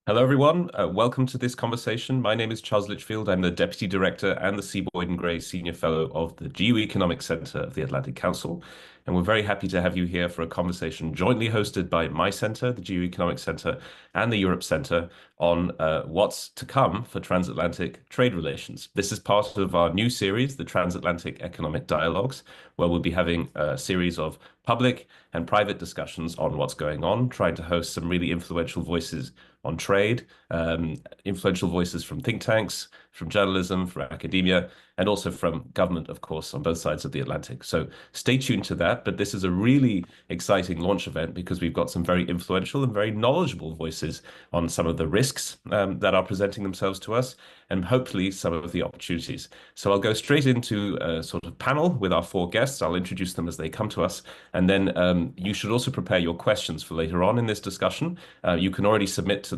Hello, everyone. Welcome to this conversation. My name is Charles Litchfield. I'm the Deputy Director and the C. Boyden Gray Senior Fellow of the GeoEconomics Center of the Atlantic Council. And we're very happy to have you here for a conversation jointly hosted by my center, the GeoEconomics Center, and the Europe Center on what's to come for transatlantic trade relations. This is part of our new series, the Transatlantic Economic Dialogues, where we'll be having a series of public and private discussions on what's going on, trying to host some really influential voices on trade, influential voices from think tanks, from journalism, from academia, and also from government, of course, on both sides of the Atlantic. So stay tuned to that. But this is a really exciting launch event because we've got some very influential and very knowledgeable voices on some of the risks that are presenting themselves to us, and hopefully some of the opportunities. So I'll go straight into a sort of panel with our four guests. I'll introduce them as they come to us. And then you should also prepare your questions for later on in this discussion. You can already submit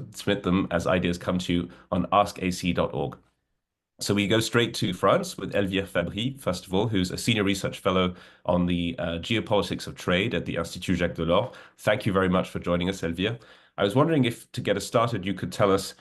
them as ideas come to you on askac.org. So we go straight to France with Elvire Fabry, first of all, who's a senior research fellow on the geopolitics of trade at the Institut Jacques Delors. Thank you very much for joining us, Elvire. I was wondering if, to get us started, you could tell us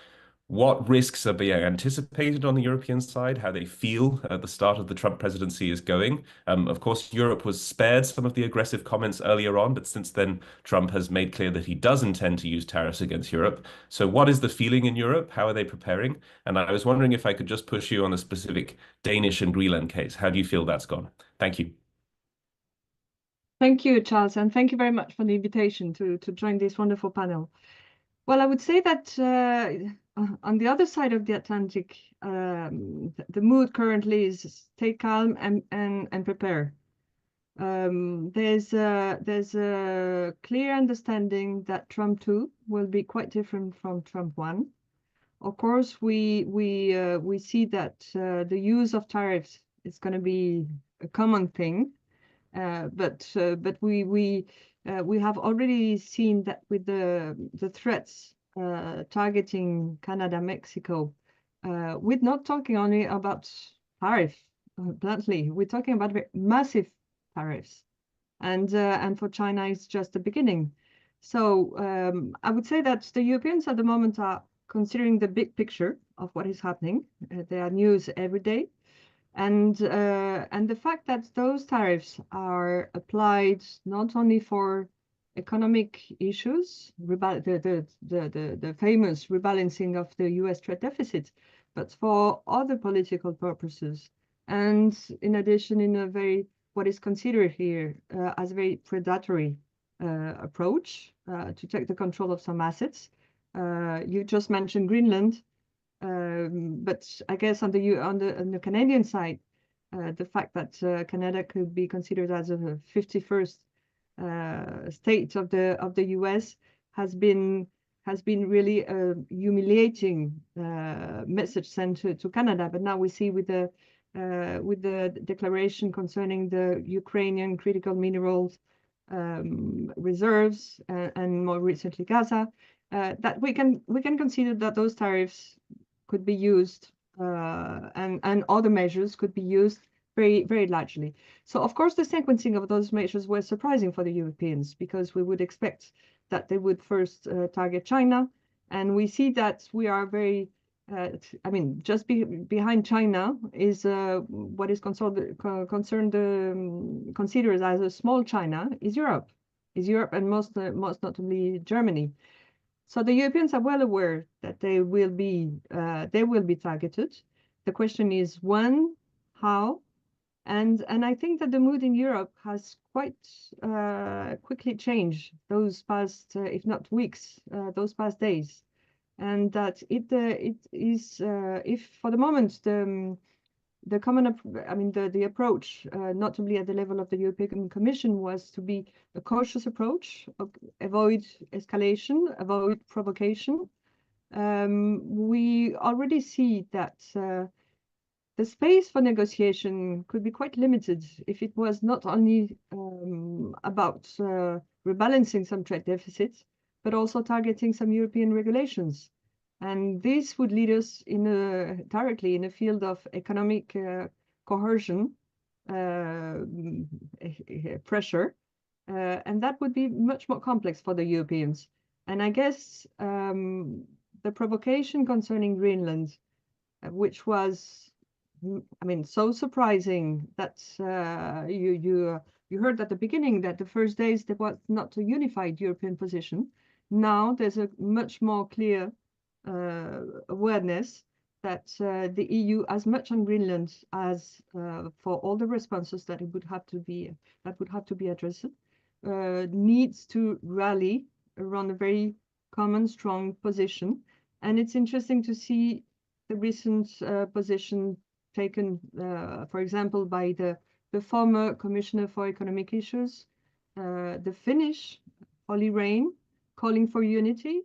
what risks are being anticipated on the European side, how they feel at the start of the Trump presidency is going. Of course, Europe was spared some of the aggressive comments earlier on, but since then, Trump has made clear that he does intend to use tariffs against Europe. So what is the feeling in Europe? How are they preparing? And I was wondering if I could just push you on the specific Danish and Greenland case. How do you feel that's gone? Thank you. Thank you, Charles, and thank you very much for the invitation to join this wonderful panel. Well, I would say that on the other side of the Atlantic, the mood currently is stay calm and prepare. There's a clear understanding that Trump 2 will be quite different from Trump 1. Of course, we see that the use of tariffs is going to be a common thing, but we have already seen that with the threats targeting Canada, Mexico, we're not talking only about tariff, bluntly. We're talking about massive tariffs, and for China, it's just the beginning. So I would say that the Europeans at the moment are considering the big picture of what is happening. There are news every day. And the fact that those tariffs are applied not only for economic issues, the famous rebalancing of the US trade deficit, but for other political purposes. And in addition, in a very, what is considered here as a very predatory approach to take the control of some assets. You just mentioned Greenland. But I guess on the Canadian side, the fact that Canada could be considered as a 51st state of the US has been really a humiliating message sent to Canada. But now we see with the declaration concerning the Ukrainian critical minerals reserves and more recently Gaza, that we can consider that those tariffs could be used and other measures could be used very, very largely. So of course, the sequencing of those measures was surprising for the Europeans because we would expect that they would first target China. And we see that we are very, just behind China is what is considered as a small China is Europe and most notably Germany. So the Europeans are well aware that they will be targeted. The question is when, how, and I think that the mood in Europe has quite quickly changed those past, if not weeks, those past days, and that it is if for the moment the approach, notably at the level of the European Commission, was to be a cautious approach, avoid escalation, avoid provocation. We already see that the space for negotiation could be quite limited if it was not only about rebalancing some trade deficits, but also targeting some European regulations. And this would lead us directly in a field of economic coercion, pressure, and that would be much more complex for the Europeans. And I guess the the provocation concerning Greenland, which was, I mean, so surprising that you heard at the beginning that the first days there was not a unified European position. Now there's a much more clear awareness that the EU, as much on Greenland as for all the responses that it would have to be addressed, needs to rally around a very common, strong position. And it's interesting to see the recent position taken, for example, by the former Commissioner for Economic Issues, the Finnish Olli Rehn, calling for unity,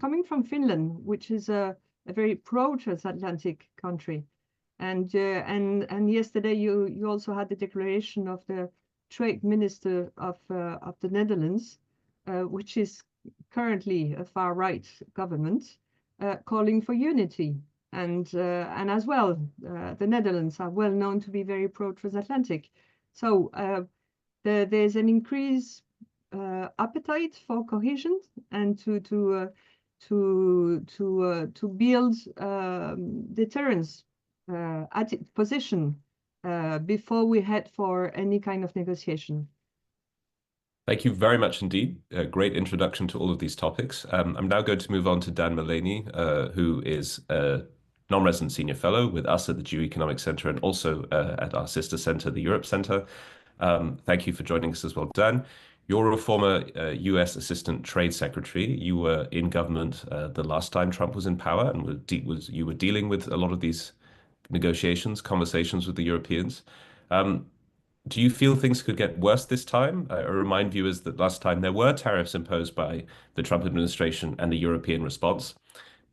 coming from Finland, which is a very pro-transatlantic country. And yesterday you also had the declaration of the trade minister of the Netherlands, which is currently a far-right government, calling for unity. And as well, the Netherlands are well known to be very pro-transatlantic. So there's an increased appetite for cohesion and to build deterrence at its position before we head for any kind of negotiation. Thank you very much indeed. A great introduction to all of these topics. I'm now going to move on to Dan Mullaney, who is a non-resident senior fellow with us at the GeoEconomics Center and also at our sister center, the Europe Center. Thank you for joining us as well, Dan. You're a former US Assistant Trade Secretary. You were in government the last time Trump was in power, and you were dealing with a lot of these negotiations, conversations with the Europeans. Do you feel things could get worse this time? I remind viewers that last time there were tariffs imposed by the Trump administration and the European response.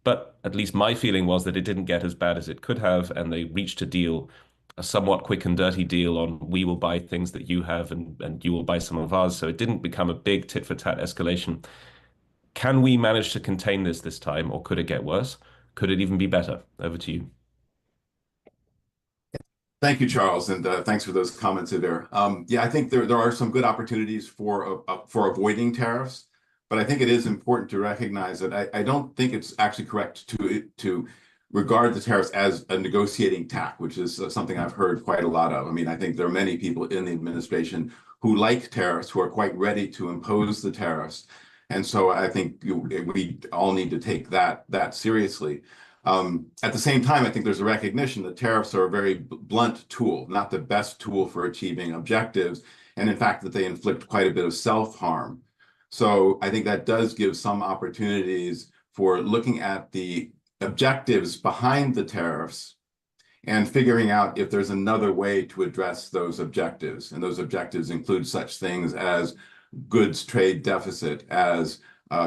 But at least my feeling was that it didn't get as bad as it could have, and they reached a deal, a somewhat quick and dirty deal on we will buy things that you have and you will buy some of ours. So it didn't become a big tit for tat escalation. Can we manage to contain this time, or could it get worse? Could it even be better? Over to you. Thank you, Charles, and thanks for those comments there. Yeah, I think there are some good opportunities for avoiding tariffs, but I think it is important to recognize that I don't think it's actually correct to regard the tariffs as a negotiating tack, which is something I've heard quite a lot of. I mean, I think there are many people in the administration who like tariffs, who are quite ready to impose the tariffs, and so I think we all need to take that seriously. At the same time, I think there's a recognition that tariffs are a very blunt tool, not the best tool for achieving objectives, and in fact that they inflict quite a bit of self-harm. So I think that does give some opportunities for looking at the objectives behind the tariffs and figuring out if there's another way to address those objectives. And those objectives include such things as goods trade deficit, as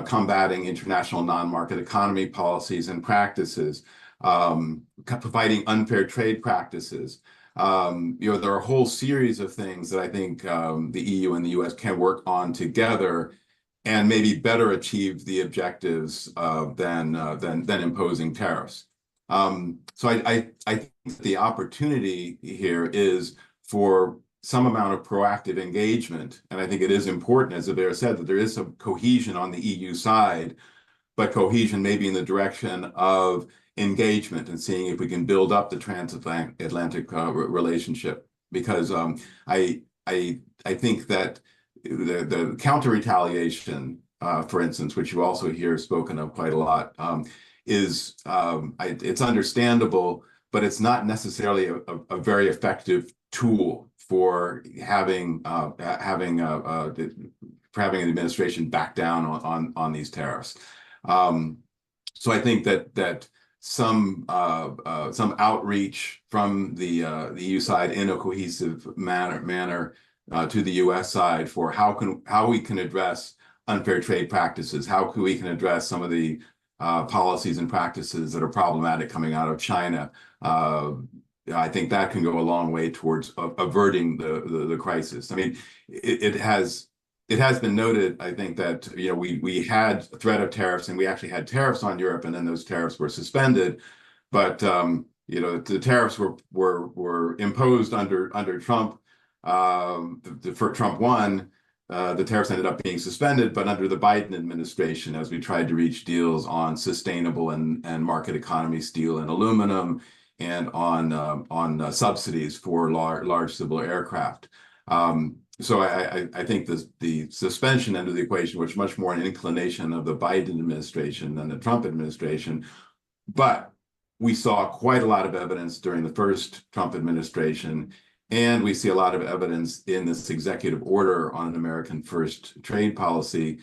combating international non-market economy policies and practices, fighting unfair trade practices. There are a whole series of things that I think the EU and the US can work on together and maybe better achieve the objectives than imposing tariffs. So I think the opportunity here is for some amount of proactive engagement. And I think it is important, as Adair said, that there is some cohesion on the EU side, but cohesion maybe in the direction of engagement and seeing if we can build up the transatlantic relationship. Because I think that the counter-retaliation, for instance, which you also hear spoken of quite a lot, it's understandable, but it's not necessarily a very effective tool for having an administration back down on these tariffs. So I think that some outreach from the EU side in a cohesive manner to the US side for how we can address unfair trade practices, how we can address some of the policies and practices that are problematic coming out of China. I think that can go a long way towards averting the crisis. I mean, it has been noted, I think, that we had a threat of tariffs, and we actually had tariffs on Europe, and then those tariffs were suspended. But the tariffs were imposed under Trump. Trump won, the tariffs ended up being suspended, but under the Biden administration, as we tried to reach deals on sustainable and market economy steel and aluminum, and on subsidies for large civil aircraft. So I think the suspension end of the equation was much more an inclination of the Biden administration than the Trump administration. But we saw quite a lot of evidence during the first Trump administration, and we see a lot of evidence in this executive order on an American first trade policy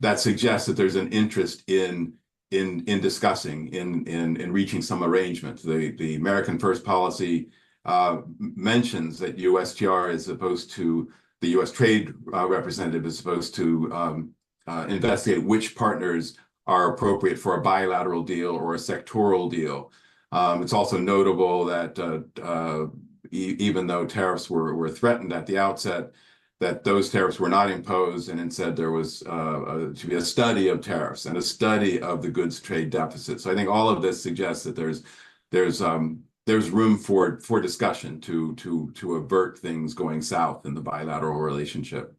that suggests that there's an interest in discussing, in reaching some arrangement. The American first policy mentions that USTR is supposed to, the U.S. trade representative is supposed to investigate which partners are appropriate for a bilateral deal or a sectoral deal. It's also notable that even though tariffs were threatened at the outset, that those tariffs were not imposed, and instead there was to be a study of tariffs and a study of the goods trade deficit. So I think all of this suggests that there's room for discussion to avert things going south in the bilateral relationship.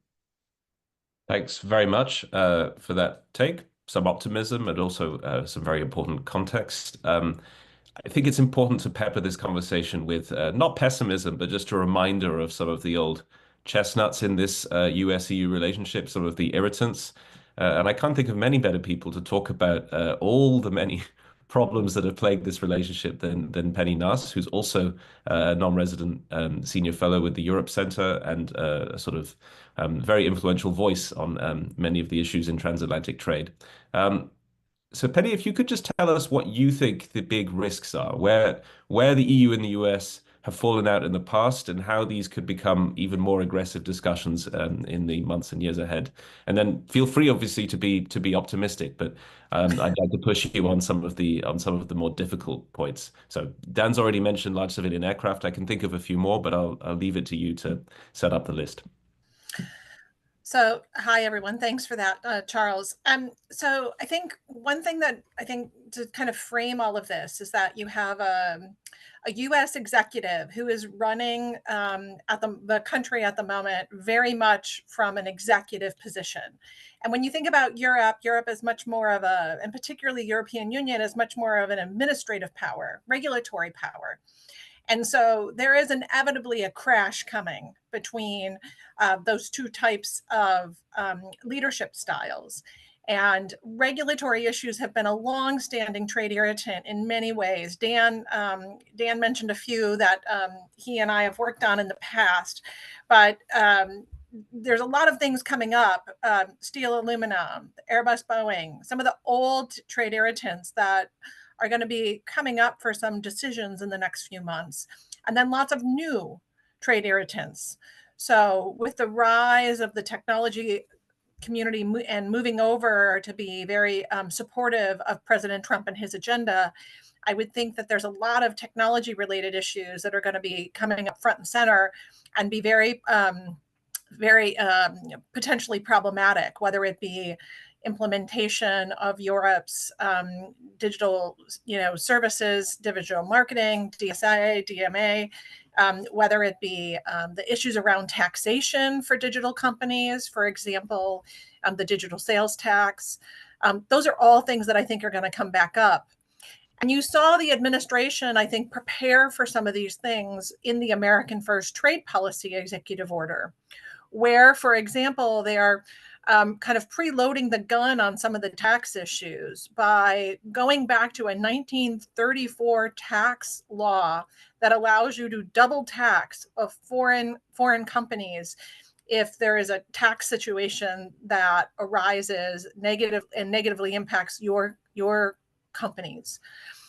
Thanks very much for that take. Some optimism and also some very important context. I think it's important to pepper this conversation with not pessimism, but just a reminder of some of the old chestnuts in this US-EU relationship, some of the irritants. And I can't think of many better people to talk about all the many problems that have plagued this relationship than Penny Nass, who's also a non-resident senior fellow with the Europe Center and a sort of very influential voice on many of the issues in transatlantic trade. So Penny, if you could just tell us what you think the big risks are, where the EU and the US have fallen out in the past, and how these could become even more aggressive discussions in the months and years ahead. And then feel free, obviously, to be optimistic, but I'd like to push you on some of the more difficult points. So Dan's already mentioned large civilian aircraft. I can think of a few more, but I'll leave it to you to set up the list. So, hi, everyone. Thanks for that, Charles. So I think one thing that I think to kind of frame all of this is that you have a U.S. executive who is running at the country at the moment very much from an executive position. And when you think about Europe, Europe is much more of and particularly European Union is much more of an administrative power, regulatory power. And so there is inevitably a crash coming between those two types of leadership styles. And regulatory issues have been a long-standing trade irritant in many ways. Dan mentioned a few that he and I have worked on in the past, but there's a lot of things coming up, steel, aluminum, Airbus, Boeing, some of the old trade irritants that are going to be coming up for some decisions in the next few months. And then lots of new trade irritants. So with the rise of the technology community and moving over to be very supportive of President Trump and his agenda, I would think that there's a lot of technology related issues that are going to be coming up front and center and be very potentially problematic, whether it be implementation of Europe's digital, services, digital marketing, DSA, DMA, whether it be the issues around taxation for digital companies, for example, the digital sales tax. Those are all things that I think are going to come back up. And you saw the administration, I think, prepare for some of these things in the American First Trade Policy Executive Order, where, for example, they are kind of preloading the gun on some of the tax issues by going back to a 1934 tax law that allows you to double tax of foreign companies if there is a tax situation that arises negatively impacts your companies.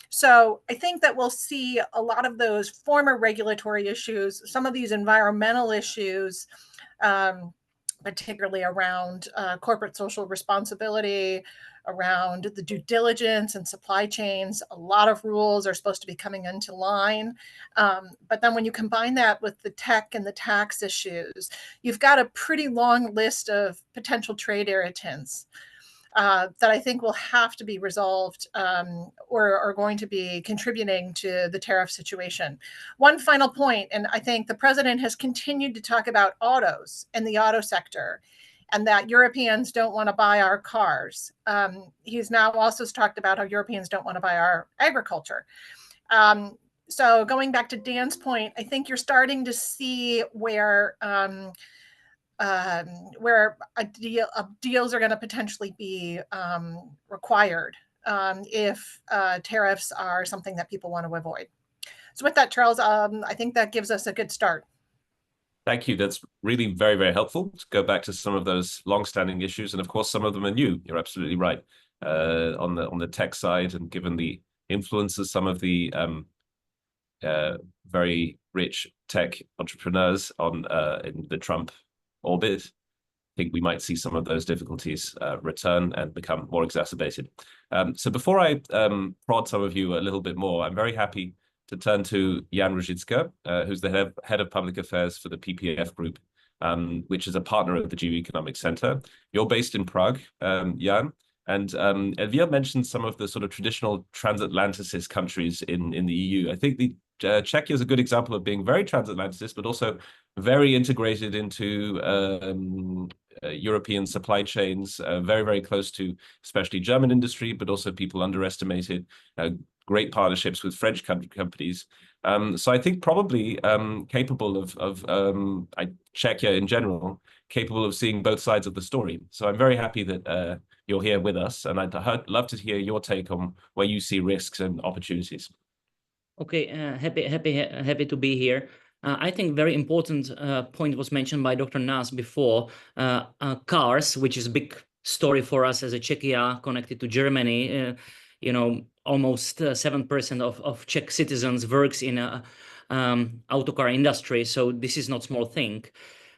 So I think that we'll see a lot of those former regulatory issues, some of these environmental issues, particularly around corporate social responsibility, around the due diligence and supply chains. A lot of rules are supposed to be coming into line. But then when you combine that with the tech and the tax issues, you've got a pretty long list of potential trade irritants that I think will have to be resolved or are going to be contributing to the tariff situation. One final point, and I think the president has continued to talk about autos and the auto sector. and that Europeans don't want to buy our cars. He's now also talked about how Europeans don't want to buy our agriculture. So going back to Dan's point, I think you're starting to see where deals are going to potentially be required if tariffs are something that people want to avoid. So with that, Charles, I think that gives us a good start. Thank you. That's really very, very helpful to go back to some of those long-standing issues. And of course, some of them are new. You're absolutely right. On the tech side, and given the influence of some of the very rich tech entrepreneurs in the Trump orbit, I think we might see some of those difficulties return and become more exacerbated. So before I prod some of you a little bit more, I'm very happy to turn to Jan Ruzicka, who's the head of public affairs for the PPF Group, which is a partner of the GeoEconomics Center. You're based in Prague, Jan, and Elvira mentioned some of the sort of traditional transatlanticist countries in the EU. I think the Czechia is a good example of being very transatlanticist, but also very integrated into European supply chains, very, very close to especially German industry, but also people underestimated great partnerships with French companies. So I think probably capable of Czechia in general, capable of seeing both sides of the story. So I'm very happy that you're here with us, and I'd love to hear your take on where you see risks and opportunities. Okay, happy to be here. I think very important point was mentioned by Dr. Nas before. Cars, which is a big story for us as a Czechia connected to Germany. You know, almost 7% of Czech citizens works in a auto car industry, so this is not small thing.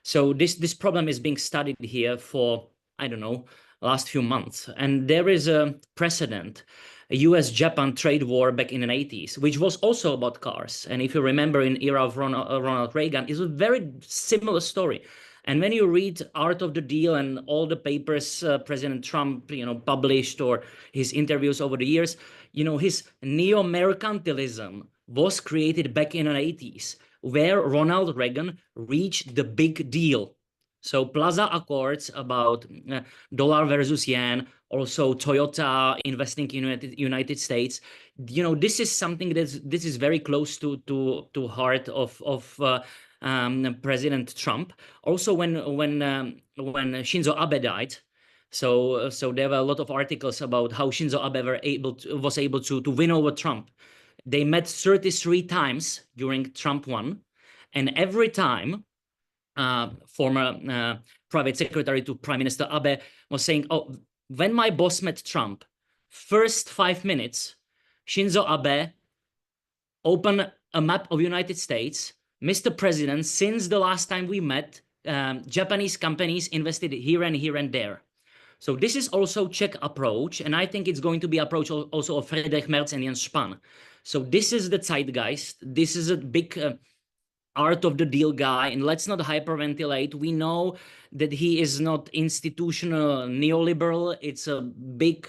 So this problem is being studied here for, I don't know, last few months, and there is a precedent. A US-Japan trade war back in the 80s, which was also about cars. And if you remember, in era of Ronald Reagan, it's a very similar story. And when you read Art of the Deal and all the papers President Trump, published, or his interviews over the years, his neo-mercantilism was created back in the 80s, where Ronald Reagan reached the big deal. So Plaza Accords about dollar versus yen, also Toyota investing in United States. This is something this is very close to heart of President Trump. Also, when Shinzo Abe died, so there were a lot of articles about how Shinzo Abe was able to win over Trump. They met 33 times during Trump won, and every time former private secretary to Prime Minister Abe was saying, "Oh, when my boss met Trump, first 5 minutes, Shinzo Abe opened a map of United States. Mr. President, since the last time we met, Japanese companies invested here and here and there." So this is also Czech approach, and I think it's going to be approach also of Friedrich Merz and Jens Spahn. So this is the zeitgeist. This is a big Art of the Deal guy, and let's not hyperventilate. We know that he is not institutional neoliberal. It's a big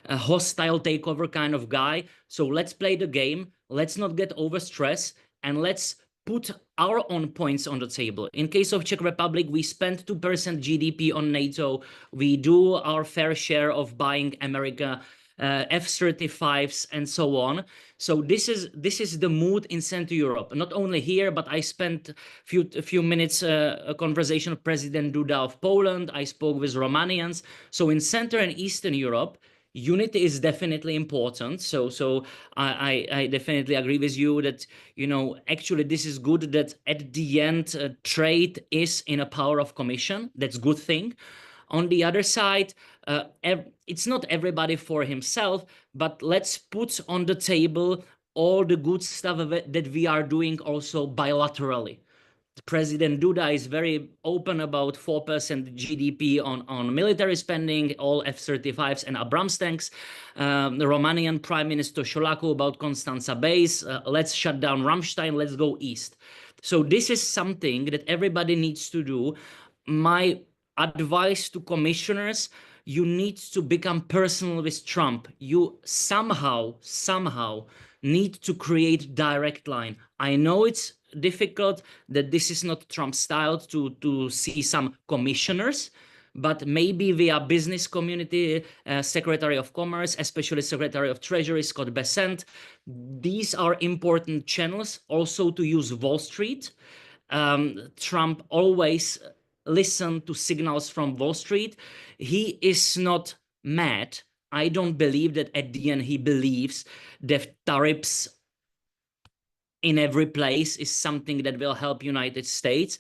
hostile takeover kind of guy. So let's play the game. Let's not get overstressed, and let's put our own points on the table. In case of Czech Republic, we spend 2% GDP on NATO. We do our fair share of buying America F-35s and so on. So this is the mood in Central Europe. Not only here, but I spent a few minutes a conversation with President Duda of Poland. I spoke with Romanians. So in Central and Eastern Europe, unity is definitely important. So I definitely agree with you that, actually this is good that at the end trade is in a power of Commission. That's a good thing. On the other side, it's not everybody for himself, but let's put on the table all the good stuff that we are doing also bilaterally. President Duda is very open about 4% GDP on military spending, all F-35s and Abrams tanks. The Romanian Prime Minister Ciolacu about Constanța base. Let's shut down Ramstein, let's go east. So this is something that everybody needs to do. My advice to commissioners: you need to become personal with Trump. You somehow need to create direct line. I know it's difficult, that this is not Trump's style to see some commissioners, but maybe via business community, Secretary of Commerce, especially Secretary of Treasury, Scott Bessent. These are important channels also to use Wall Street. Trump always listened to signals from Wall Street. He is not mad. I don't believe that at the end he believes that tariffs in every place is something that will help United States.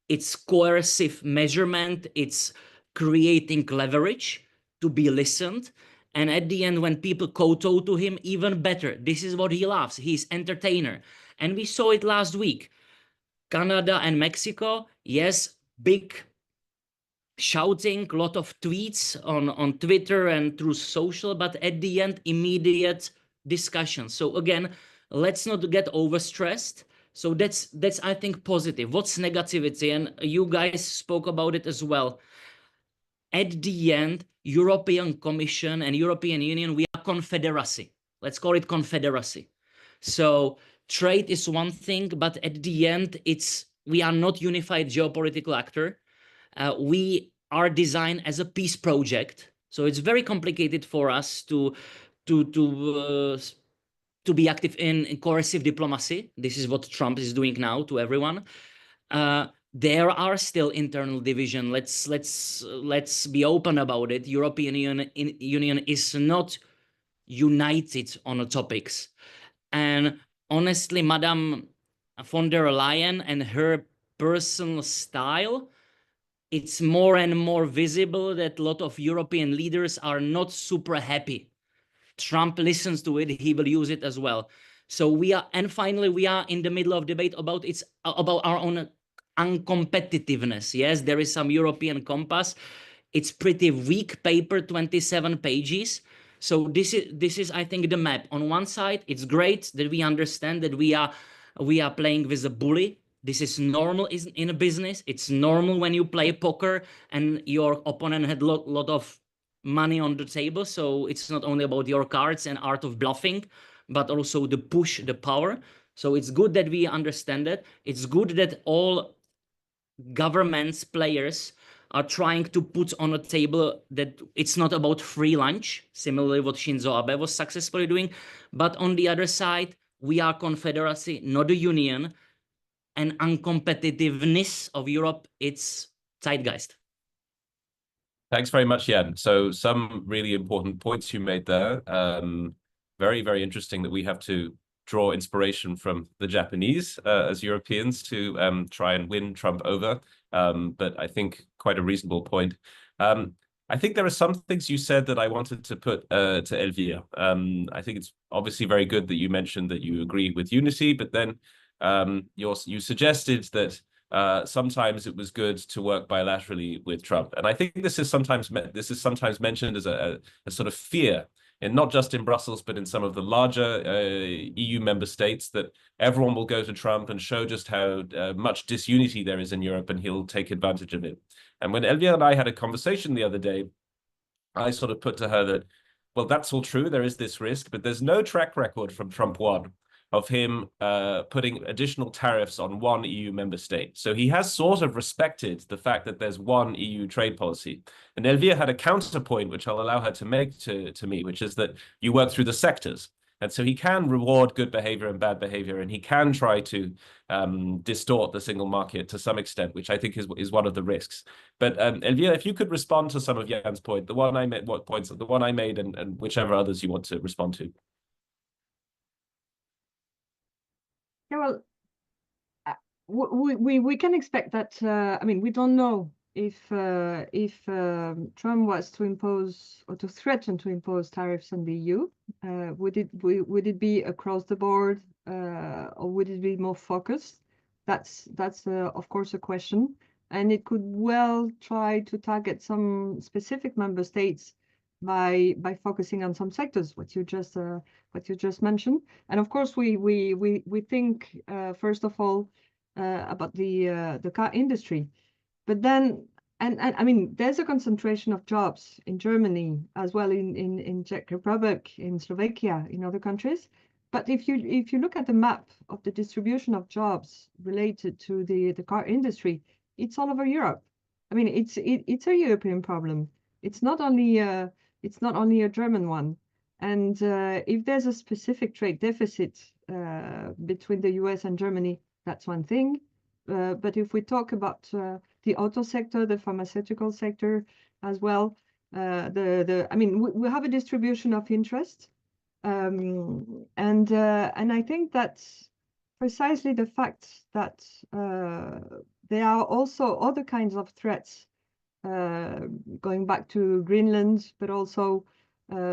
It's coercive measurement. It's creating leverage to be listened. And at the end, when people kowtow to him, even better. This is what he loves. He's entertainer. And we saw it last week. Canada and Mexico, yes, big shouting, a lot of tweets on Twitter and through social, but at the end, immediate discussion. So again, let's not get overstressed. So that's I think positive. What's negativity? And you guys spoke about it as well. At the end, European Commission and European Union, we are confederacy. Let's call it confederacy. So trade is one thing, but at the end, we are not unified geopolitical actor. We are designed as a peace project. So it's very complicated for us to be active in coercive diplomacy. This is what Trump is doing now to everyone. There are still internal division. Let's be open about it. European Union is not united on the topics. And honestly, Madame von der Leyen and her personal style, it's more and more visible that a lot of European leaders are not super happy. Trump listens to it, he will use it as well. So finally, we are in the middle of debate about our own uncompetitiveness. Yes, there is some European compass. It's pretty weak paper, 27 pages. So this is, I think, the map. On one side, it's great that we understand that we are playing with a bully. This is normal in a business. It's normal when you play poker and your opponent had a lot of money on the table. So it's not only about your cards and art of bluffing, but also the push, the power. So it's good that we understand it. It's good that all governments, players are trying to put on a table that it's not about free lunch, similarly what Shinzo Abe was successfully doing. But on the other side, we are confederacy, not a union. And uncompetitiveness of Europe, it's zeitgeist. Thanks very much, Jan. So some really important points you made there. Very, very interesting that we have to draw inspiration from the Japanese as Europeans to try and win Trump over. But I think quite a reasonable point. I think there are some things you said that I wanted to put to Elvira. I think it's obviously very good that you mentioned that you agree with unity, but then you suggested that sometimes it was good to work bilaterally with Trump, and I think this is sometimes mentioned as a sort of fear, and not just in Brussels, but in some of the larger EU member states, that everyone will go to Trump and show just how much disunity there is in Europe, and he'll take advantage of it. And when Elvira and I had a conversation the other day, I sort of put to her that, well, that's all true, there is this risk, but there's no track record from Trump 1 of him putting additional tariffs on one EU member state. So he has sort of respected the fact that there's one EU trade policy. And Elvira had a counterpoint, which I'll allow her to make to me, which is that you work through the sectors. And so he can reward good behavior and bad behavior, and he can try to distort the single market to some extent, which I think is one of the risks. But Elvira, if you could respond to some of Jan's point, the one I made, and whichever others you want to respond to. Yeah, well, we can expect that. I mean, we don't know if Trump was to impose or to threaten to impose tariffs on the EU. Would it be across the board, or would it be more focused? That's of course a question, and it could well try to target some specific member states by focusing on some sectors, what you just mentioned. And of course, we think first of all about the car industry, but then and I mean, there's a concentration of jobs in Germany as well, in Czech Republic, in Slovakia, in other countries. But if you look at the map of the distribution of jobs related to the car industry, it's all over Europe. I mean, it's a European problem. It's not only a German one. And if there's a specific trade deficit between the US and Germany, that's one thing. But if we talk about the auto sector, the pharmaceutical sector as well, I mean, we have a distribution of interest, and I think that's precisely the fact that there are also other kinds of threats going back to Greenland, but also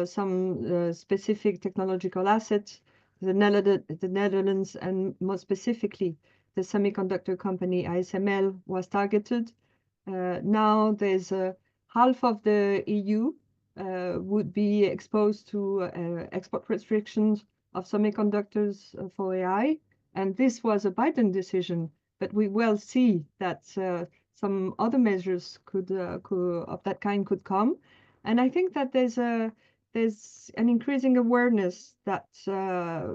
some specific technological assets. The Netherlands, and more specifically, the semiconductor company ASML was targeted. Now there's half of the EU would be exposed to export restrictions of semiconductors for AI. And this was a Biden decision, but we will see that some other measures of that kind could come. And I think that there's an increasing awareness that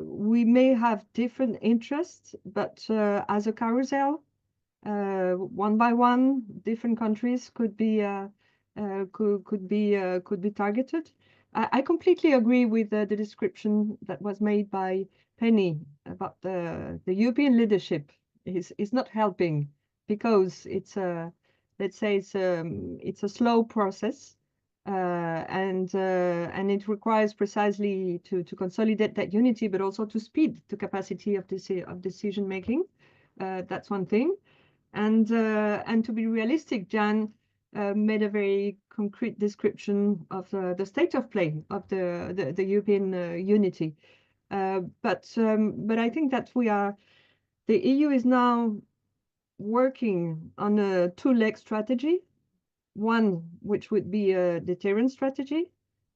we may have different interests, but as a carousel, one by one, different countries could be targeted. I completely agree with the description that was made by Penny about the European leadership is not helping, because it's a, let's say it's a slow process, and it requires precisely to consolidate that unity, but also to speed the capacity of decision making. That's one thing. And to be realistic, Jan made a very concrete description of the state of play of the European unity. But I think that the EU is now working on a two-leg strategy, one which would be a deterrent strategy,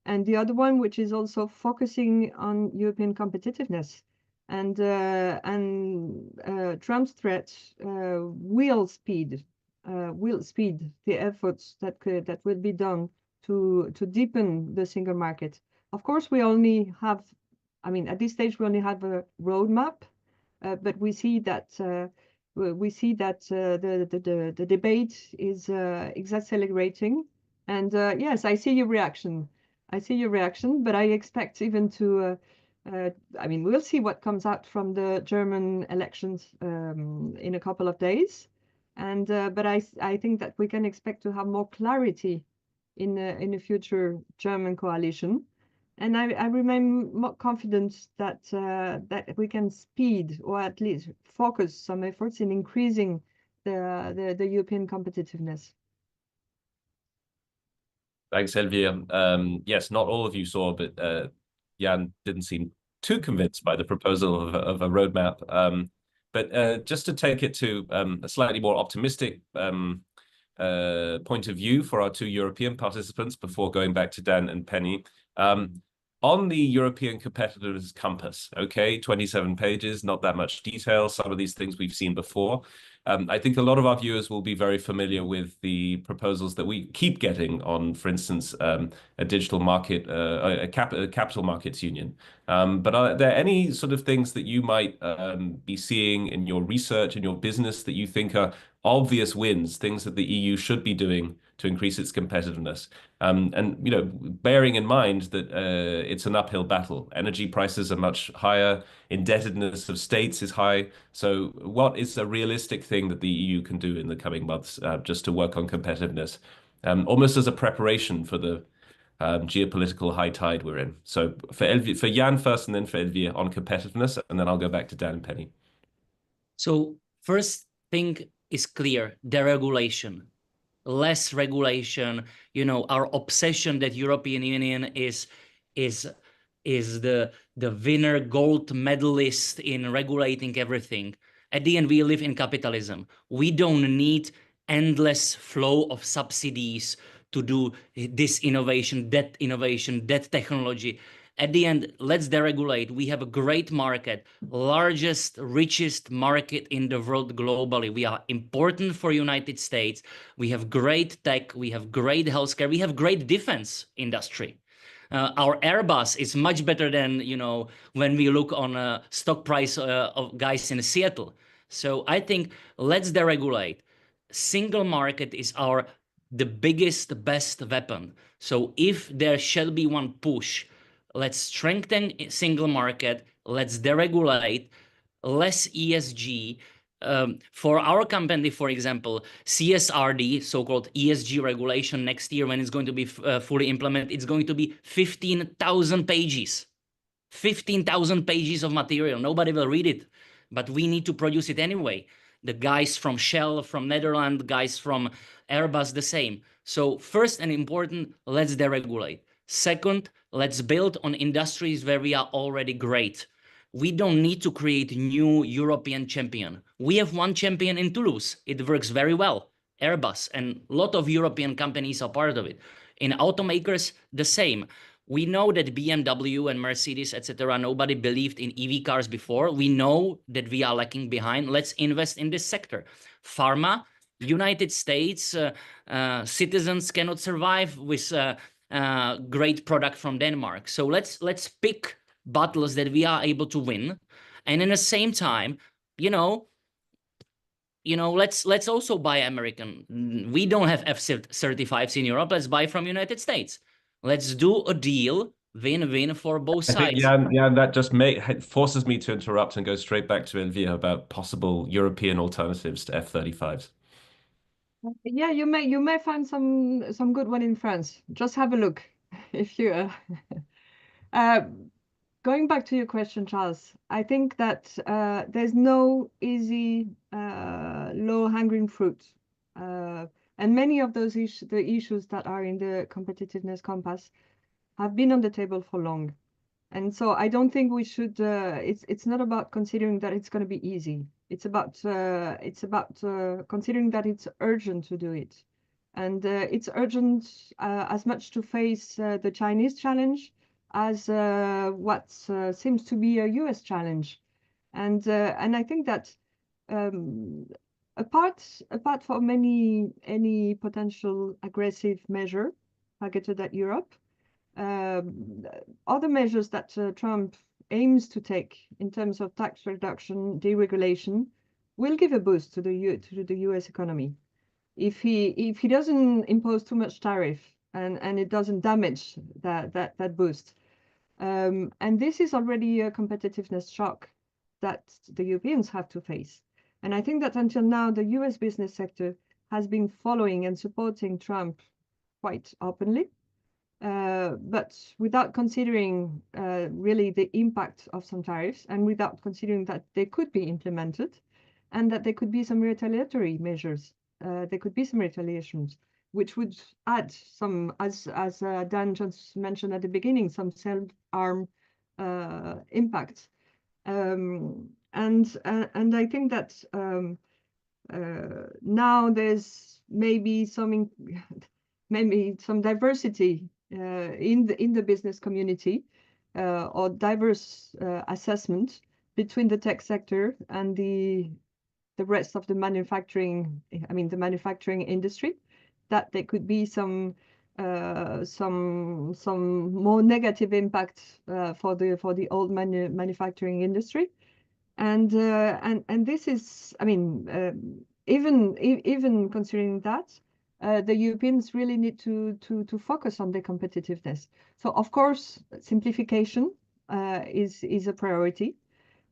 and the other one which is also focusing on European competitiveness. And Trump's threat will speed the efforts that will be done to deepen the single market. Of course, we only have, I mean, at this stage we only have a roadmap, but we see that the debate is accelerating. And yes, I see your reaction. But I expect even to. I mean, we'll see what comes out from the German elections in a couple of days, and but I think that we can expect to have more clarity in a future German coalition, and I remain more confident that that we can speed or at least focus some efforts in increasing the European competitiveness. Thanks, Elvire. Yes, not all of you saw, but Jan didn't seem too convinced by the proposal of a roadmap. But just to take it to a slightly more optimistic point of view for our two European participants before going back to Dan and Penny. On the European competitiveness compass, okay, 27 pages, not that much detail. Some of these things we've seen before. I think a lot of our viewers will be very familiar with the proposals that we keep getting on, for instance, a digital market, a capital markets union. But are there any sort of things that you might be seeing in your research, in your business, that you think are obvious wins, things that the EU should be doing to increase its competitiveness? And you know, bearing in mind that it's an uphill battle. Energy prices are much higher. Indebtedness of states is high. So what is a realistic thing that the EU can do in the coming months just to work on competitiveness, almost as a preparation for the geopolitical high tide we're in? So for Jan first, and then for Elvire on competitiveness, and then I'll go back to Dan and Penny. So first thing is clear: deregulation. Less regulation. You know, our obsession that European Union is the winner gold medalist in regulating everything. At the end, we live in capitalism. We don't need endless flow of subsidies to do this innovation, that technology. At the end, let's deregulate. We have a great market, largest, richest market in the world globally. We are important for United States. We have great tech. We have great healthcare. We have great defense industry. Our Airbus is much better than, you know, when we look on a stock price of guys in Seattle. So I think let's deregulate. single market is the biggest, best weapon. So if there shall be one push, let's strengthen single market, let's deregulate, less ESG. For our company, for example, CSRD, so-called ESG regulation next year, when it's going to be fully implemented, it's going to be 15,000 pages. 15,000 pages of material. Nobody will read it, but we need to produce it anyway. The guys from Shell, from Netherlands, guys from Airbus, the same. So first and important, let's deregulate. Second, let's build on industries where we are already great. We don't need to create a new European champion. We have one champion in Toulouse. It works very well, Airbus, and a lot of European companies are part of it. In automakers, the same. We know that BMW and Mercedes, etc., nobody believed in EV cars before. We know that we are lacking behind. Let's invest in this sector. Pharma, United States, citizens cannot survive with great product from Denmark. So let's pick battles that we are able to win, and in the same time, let's also buy American. We don't have F-35s in Europe. Let's buy from United States. Let's do a deal, win-win for both sides. Yeah, that just forces me to interrupt and go straight back to Elvira about possible European alternatives to F-35s. Yeah, you may find some good one in France. Just have a look if you. Going back to your question, Charles, I think that there's no easy low-hanging fruit. And many of those the issues that are in the competitiveness compass have been on the table for long. And so I don't think we should, it's not about considering that it's going to be easy. It's about considering that it's urgent to do it. And it's urgent as much to face the Chinese challenge as what seems to be a US challenge. And I think that apart from any potential aggressive measure targeted at Europe, other measures that Trump aims to take in terms of tax reduction, deregulation, will give a boost to the US economy. If he doesn't impose too much tariff and it doesn't damage that boost. And this is already a competitiveness shock that the Europeans have to face. And I think that until now, the US business sector has been following and supporting Trump quite openly, but without considering really the impact of some tariffs, and without considering that they could be implemented and that there could be some retaliatory measures. There could be some retaliations, which would add some, as Dan just mentioned at the beginning, some self-harm impact. And I think that now there's maybe some diversity in the business community, or diverse assessment between the tech sector and the rest of the manufacturing. I mean, the manufacturing industry. That there could be some more negative impact for the old manufacturing industry, and this is, I mean, even considering that, the Europeans really need to focus on their competitiveness. So of course, simplification is a priority,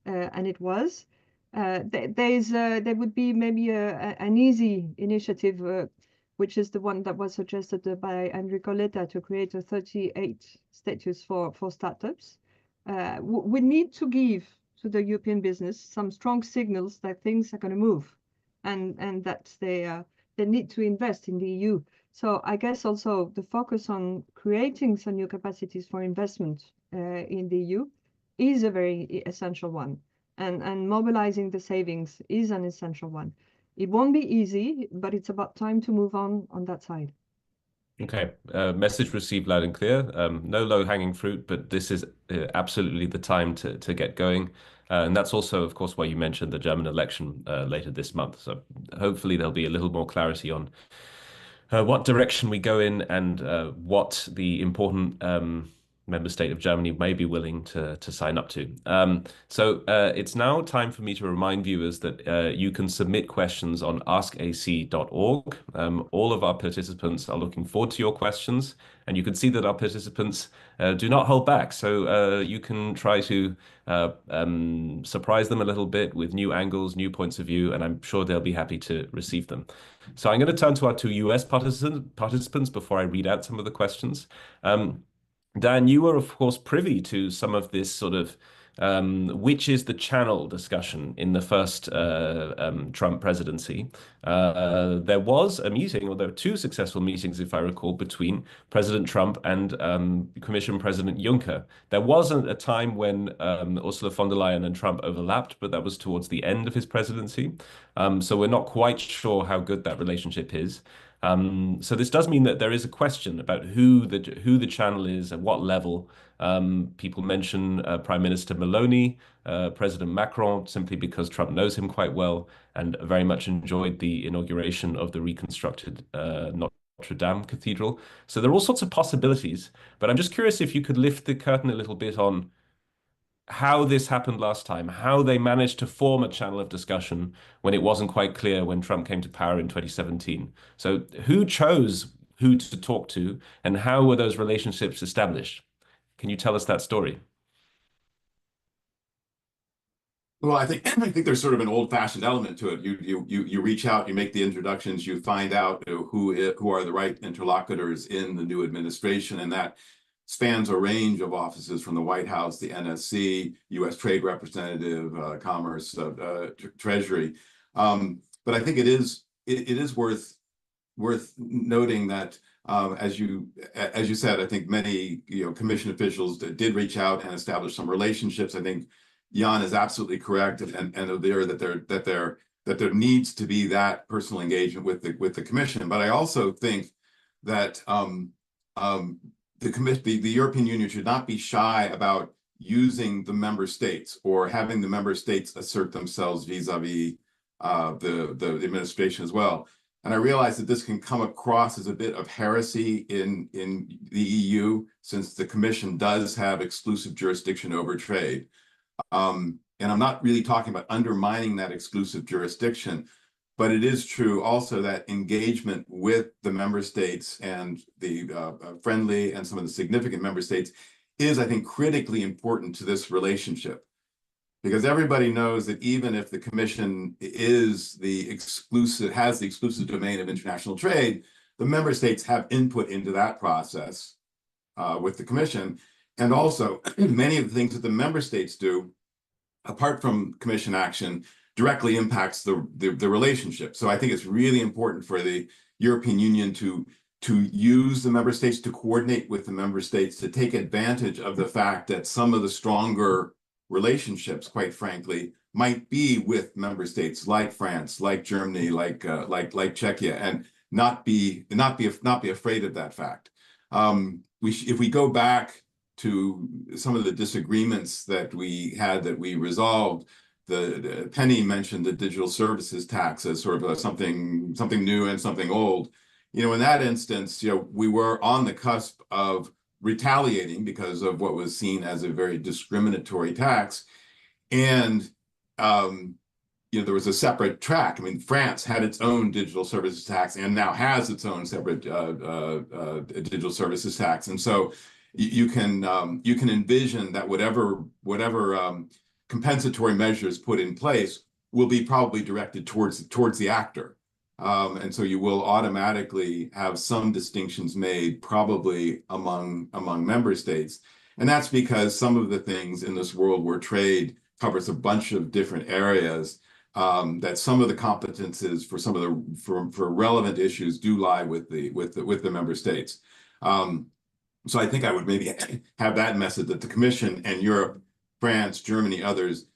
and it was. There would be maybe an easy initiative. Which is the one that was suggested by Enrico Letta, to create a 38 status for startups. We need to give to the European business some strong signals that things are going to move, and that they need to invest in the EU. So I guess also the focus on creating some new capacities for investment in the EU is a very essential one, and mobilizing the savings is an essential one. It won't be easy, but it's about time to move on that side. Okay, message received loud and clear. No low-hanging fruit, but this is absolutely the time to get going. And that's also, of course, why you mentioned the German election later this month. So hopefully there'll be a little more clarity on what direction we go in, and what the important member state of Germany may be willing to sign up to. So it's now time for me to remind viewers that you can submit questions on askac.org. All of our participants are looking forward to your questions, and you can see that our participants do not hold back. So you can try to surprise them a little bit with new angles, new points of view, and I'm sure they'll be happy to receive them. So I'm going to turn to our two US participants before I read out some of the questions. Dan, you were, of course, privy to some of this sort of which is the channel discussion in the first Trump presidency. There was a meeting, or there were two successful meetings, if I recall, between President Trump and Commission President Juncker. There wasn't a time when Ursula von der Leyen and Trump overlapped, but that was towards the end of his presidency. So we're not quite sure how good that relationship is. So this does mean that there is a question about who the channel is, at what level. People mention Prime Minister Meloni, President Macron, simply because Trump knows him quite well and very much enjoyed the inauguration of the reconstructed Notre Dame Cathedral. So there are all sorts of possibilities, but I'm just curious if you could lift the curtain a little bit on how this happened last time, how they managed to form a channel of discussion when it wasn't quite clear when Trump came to power in 2017. So who chose who to talk to, and how were those relationships established? Can you tell us that story? Well, I think there's sort of an old-fashioned element to it. You reach out, you make the introductions, you find out who are the right interlocutors in the new administration, and that spans a range of offices from the White House, the NSC, U.S. Trade Representative, Commerce, Treasury. But I think it is worth noting that as you said, I think many commission officials did reach out and establish some relationships. I think Jan is absolutely correct, and that there needs to be that personal engagement with the commission. But I also think that the European Union should not be shy about using the member states or having the member states assert themselves vis-a-vis the administration as well. And I realize that this can come across as a bit of heresy in the EU, since the Commission does have exclusive jurisdiction over trade. And I'm not really talking about undermining that exclusive jurisdiction, but it is true also that engagement with the member states and the friendly and some of the significant member states is, I think, critically important to this relationship. Because everybody knows that even if the Commission has the exclusive domain of international trade, the member states have input into that process with the Commission. And also, many of the things that the member states do, apart from Commission action, directly impacts the relationship. So I think it's really important for the European Union to use the member states, to coordinate with the member states, to take advantage of the fact that some of the stronger relationships, quite frankly, might be with member states like France, like Germany, like Czechia, and not be afraid of that fact. If we go back to some of the disagreements that we had that we resolved, the Penny mentioned the digital services tax as sort of something new and something old. In that instance, we were on the cusp of retaliating because of what was seen as a very discriminatory tax. And, there was a separate track. I mean, France had its own digital services tax and now has its own separate digital services tax. And so you can envision that whatever compensatory measures put in place will be probably directed towards the actor. And so you will automatically have some distinctions made probably among member states. And that's because some of the things in this world where trade covers a bunch of different areas, that some of the competences for some of for relevant issues do lie with the member states. So I think I would maybe have that message that the Commission and Europe, France, Germany, others,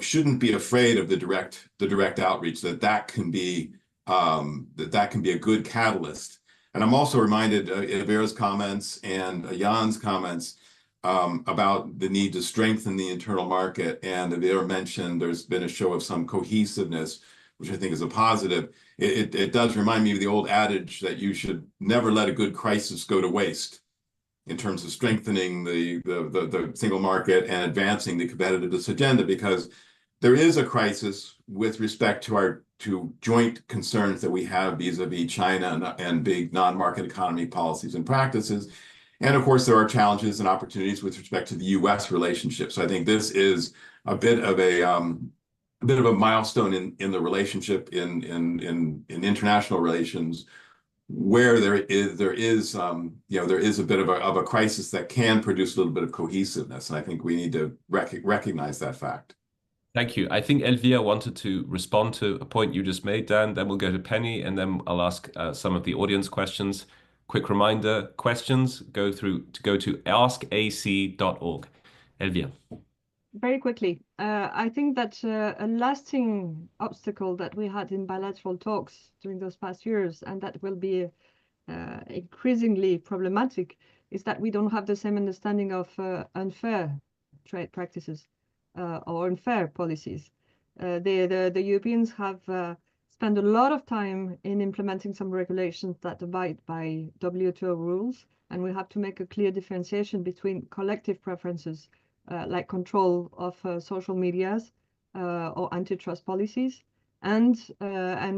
shouldn't be afraid of the direct outreach, that can be a good catalyst. And I'm also reminded of Vera's comments and Jan's comments about the need to strengthen the internal market. And Vera mentioned there's been a show of some cohesiveness, which I think is a positive. It does remind me of the old adage that you should never let a good crisis go to waste. in terms of strengthening the single market and advancing the competitiveness agenda, because there is a crisis with respect to joint concerns that we have vis-a-vis China and big non-market economy policies and practices. And of course, there are challenges and opportunities with respect to the U.S. relationship. So I think this is a bit of a milestone in the relationship in international relations, where there is a bit of a crisis that can produce a little bit of cohesiveness. And I think we need to recognize that fact. Thank you. I think Elvira wanted to respond to a point you just made, Dan. Then we'll go to Penny, and then I'll ask some of the audience questions. Quick reminder, questions go to askac.org. Elvira. Very quickly, I think that a lasting obstacle that we had in bilateral talks during those past years, and that will be increasingly problematic, is that we don't have the same understanding of unfair trade practices or unfair policies. The Europeans have spent a lot of time in implementing some regulations that abide by WTO rules, and we have to make a clear differentiation between collective preferences like control of social medias or antitrust policies, and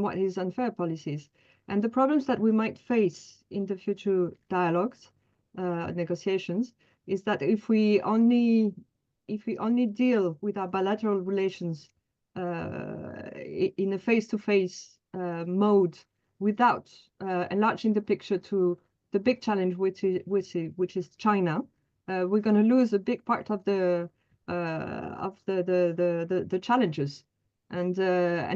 what is unfair policies. And the problems that we might face in the future dialogues, negotiations, is that if we only deal with our bilateral relations in a face-to-face mode without enlarging the picture to the big challenge, which is China, we're going to lose a big part of the challenges. And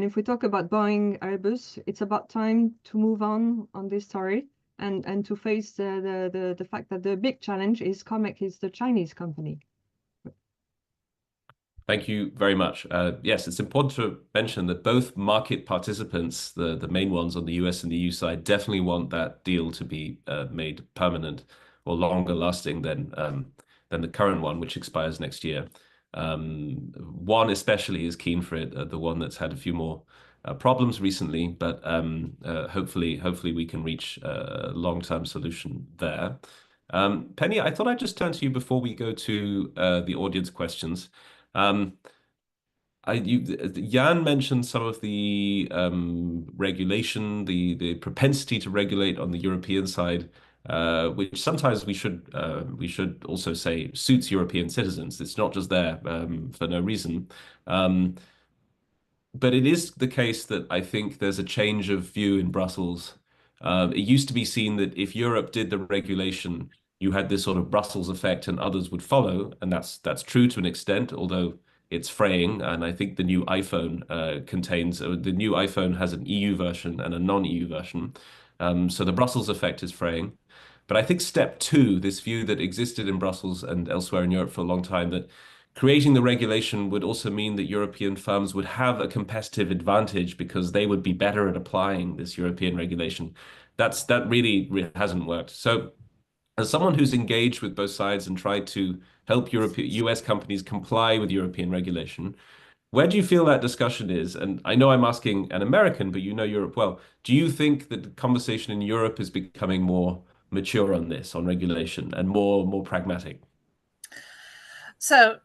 if we talk about Boeing, Airbus, it's about time to move on this story and to face the fact that the big challenge is COMEX is the Chinese company. Thank you very much. Yes, it's important to mention that both market participants, the main ones on the US and the EU side, definitely want that deal to be made permanent or longer lasting than the current one, which expires next year. One especially is keen for it, the one that's had a few more problems recently, but hopefully we can reach a long-term solution there. Penny, I thought I'd just turn to you before we go to the audience questions. Jan mentioned some of the regulation, the propensity to regulate on the European side, which sometimes we should also say suits European citizens. It's not just there for no reason. But it is the case that I think there's a change of view in Brussels. It used to be seen that if Europe did the regulation, you had this sort of Brussels effect and others would follow. And that's true to an extent, although it's fraying. And I think the new iPhone the new iPhone has an EU version and a non-EU version. So the Brussels effect is fraying. But I think step two, this view that existed in Brussels and elsewhere in Europe for a long time, that creating the regulation would also mean that European firms would have a competitive advantage because they would be better at applying this European regulation. That really hasn't worked. So as someone who's engaged with both sides and tried to help US companies comply with European regulation, where do you feel that discussion is? And I know I'm asking an American, but you know Europe well. Do you think that the conversation in Europe is becoming more mature on this, on regulation, and more pragmatic? So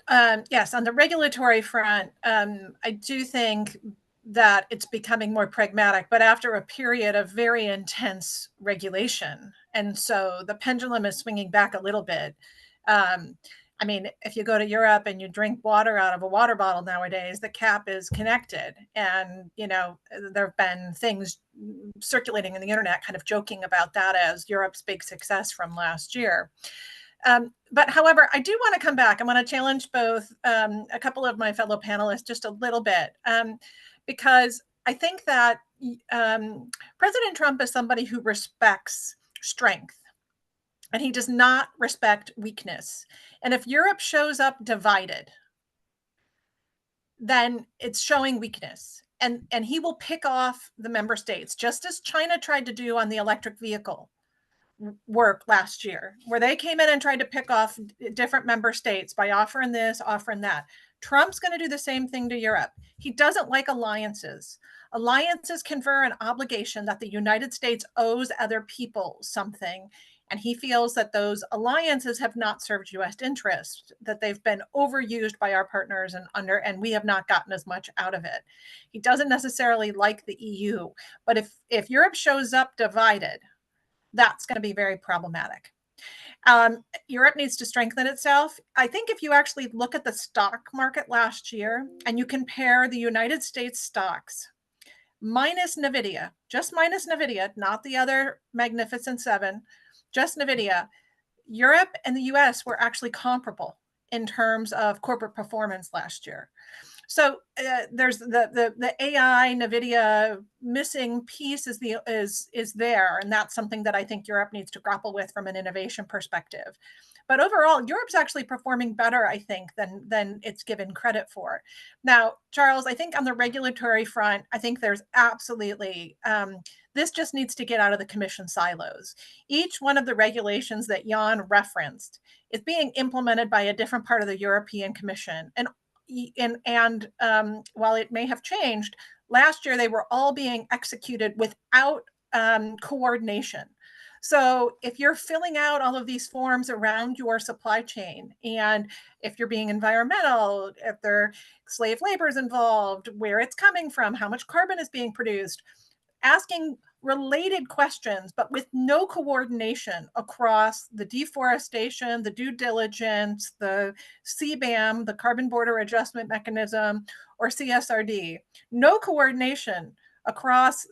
yes, on the regulatory front, I do think that it's becoming more pragmatic, but after a period of very intense regulation. And so the pendulum is swinging back a little bit. I mean, if you go to Europe and you drink water out of a water bottle nowadays, the cap is connected. And, you know, there have been things circulating on the internet kind of joking about that as Europe's big success from last year. But however, I do want to come back. I want to challenge both a couple of my fellow panelists just a little bit, because I think that President Trump is somebody who respects strength, and he does not respect weakness. And if Europe shows up divided, then it's showing weakness. And he will pick off the member states, just as China tried to do on the electric vehicle work last year, where they came in and tried to pick off different member states by offering this, offering that. Trump's going to do the same thing to Europe. He doesn't like alliances. Alliances confer an obligation that the United States owes other people something. And he feels that those alliances have not served U.S. interests, that they've been overused by our partners and we have not gotten as much out of it. He doesn't necessarily like the EU, but if Europe shows up divided, that's going to be very problematic. Europe needs to strengthen itself. I think if you actually look at the stock market last year and you compare the United States stocks minus NVIDIA, just minus NVIDIA, not the other Magnificent Seven, just NVIDIA, Europe and the US were actually comparable in terms of corporate performance last year. So there's the AI NVIDIA missing piece is there, and that's something that I think Europe needs to grapple with from an innovation perspective. But overall, Europe's actually performing better, I think, than it's given credit for. Now, Charles, I think on the regulatory front, I think there's absolutely, this just needs to get out of the Commission silos. Each one of the regulations that Jan referenced is being implemented by a different part of the European Commission. And while it may have changed, last year they were all being executed without coordination. So if you're filling out all of these forms around your supply chain, and if you're being environmental, if there slave labor is involved, where it's coming from, how much carbon is being produced, asking related questions, but with no coordination across the deforestation, the due diligence, the CBAM, the Carbon Border Adjustment Mechanism, or CSRD, no coordination across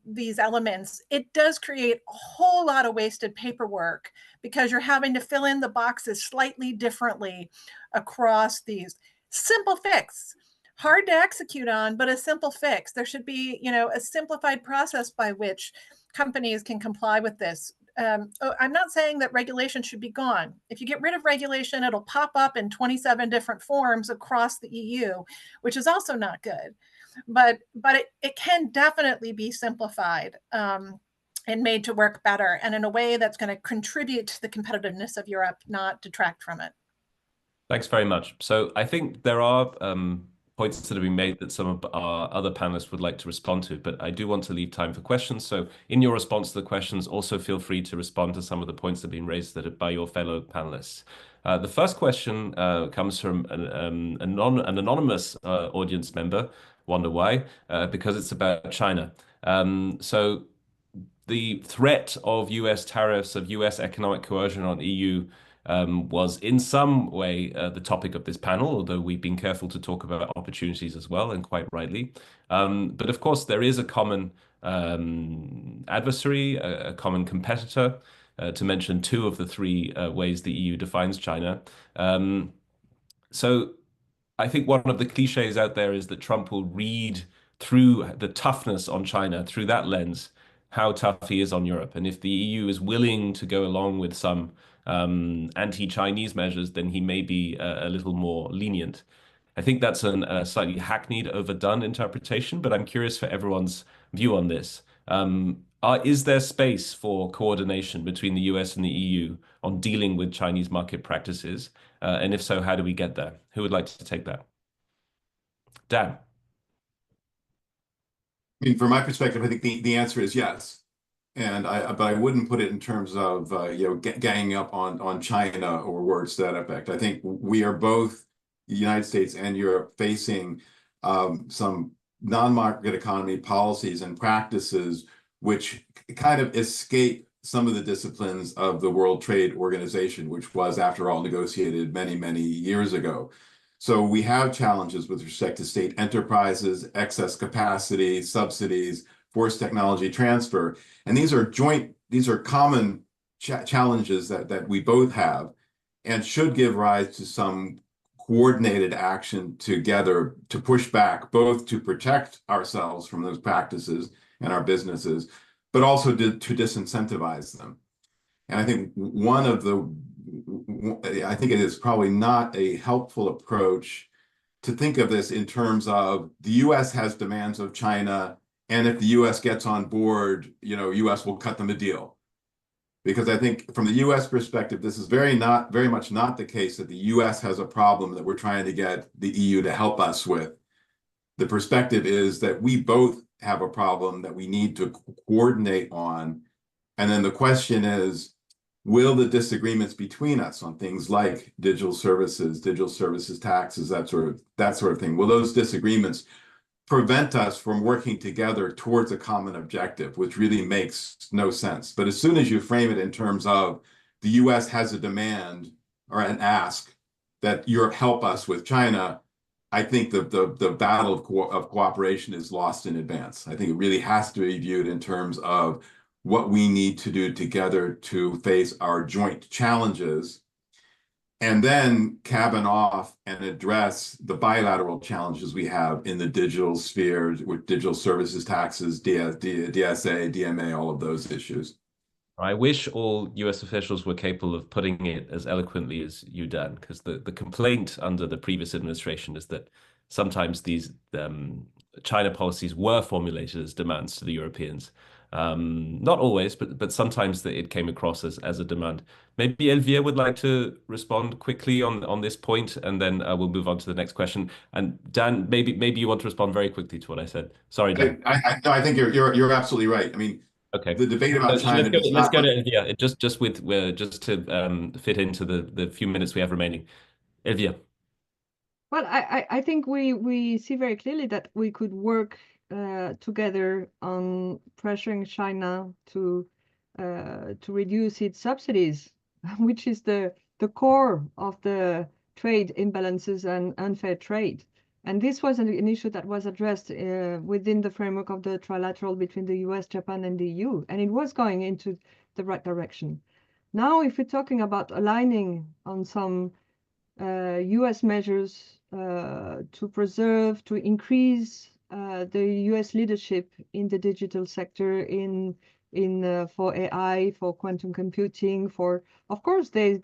these elements, it does create a whole lot of wasted paperwork because you're having to fill in the boxes slightly differently across these. Simple fix. Hard to execute on, but a simple fix. There should be, a simplified process by which companies can comply with this. I'm not saying that regulation should be gone. If you get rid of regulation, it'll pop up in 27 different forms across the EU, which is also not good. But it can definitely be simplified and made to work better, and in a way that's going to contribute to the competitiveness of Europe, not detract from it. Thanks very much. So I think there are points that have been made that some of our other panelists would like to respond to, but I do want to leave time for questions. So in your response to the questions, also feel free to respond to some of the points that have been raised by your fellow panelists. The first question comes from an anonymous audience member. Wonder why? Because it's about China. So the threat of US tariffs, of US economic coercion on EU was in some way the topic of this panel, although we've been careful to talk about opportunities as well, and quite rightly. But of course, there is a common adversary, a common competitor, to mention two of the three ways the EU defines China. So I think one of the cliches out there is that Trump will read through the toughness on China through that lens, how tough he is on Europe. And if the EU is willing to go along with some anti-Chinese measures, then he may be a little more lenient. I think that's a slightly hackneyed, overdone interpretation, but I'm curious for everyone's view on this. Is there space for coordination between the US and the EU on dealing with Chinese market practices? And if so, how do we get there? Who would like to take that? Dan. I mean, from my perspective, I think the answer is yes. But I wouldn't put it in terms of ganging up on China or words to that effect. I think we are both, the United States and Europe, facing some non-market economy policies and practices which kind of escape some of the disciplines of the World Trade Organization, which was, after all, negotiated many, many years ago. So we have challenges with respect to state enterprises, excess capacity, subsidies, forced technology transfer. And these are common challenges that we both have and should give rise to some coordinated action together to push back, both to protect ourselves from those practices and our businesses, but also to disincentivize them. And I think I think it is probably not a helpful approach to think of this in terms of the US has demands of China, and if the US gets on board, US will cut them a deal. Because I think from the US perspective, this is very much not the case that the US has a problem that we're trying to get the EU to help us with. The perspective is that we both have a problem that we need to coordinate on. And then the question is, will the disagreements between us on things like digital services taxes, that sort of thing, will those disagreements prevent us from working together towards a common objective, which really makes no sense. But as soon as you frame it in terms of the US has a demand or an ask that Europe help us with China, I think the battle of cooperation is lost in advance. I think it really has to be viewed in terms of what we need to do together to face our joint challenges, and then cabin off and address the bilateral challenges we have in the digital sphere with digital services taxes, DSA, DMA, all of those issues. I wish all US officials were capable of putting it as eloquently as you, Dan, because the complaint under the previous administration is that sometimes these China policies were formulated as demands to the Europeans. Not always, but sometimes it came across as a demand. Maybe Elvire would like to respond quickly on this point, and then we'll move on to the next question. And Dan, maybe you want to respond very quickly to what I said. Sorry, Dan. I think you're absolutely right. I mean, okay. The debate about China. Let's go to Elvire. Just to fit into the few minutes we have remaining. Elvire. Well, I think we see very clearly that we could work together on pressuring China to reduce its subsidies, which is the core of the trade imbalances and unfair trade. And this was an issue that was addressed within the framework of the trilateral between the US, Japan, and the EU, and it was going into the right direction. Now, if we're talking about aligning on some US measures to preserve, to increase the US leadership in the digital sector, for AI, for quantum computing, of course, there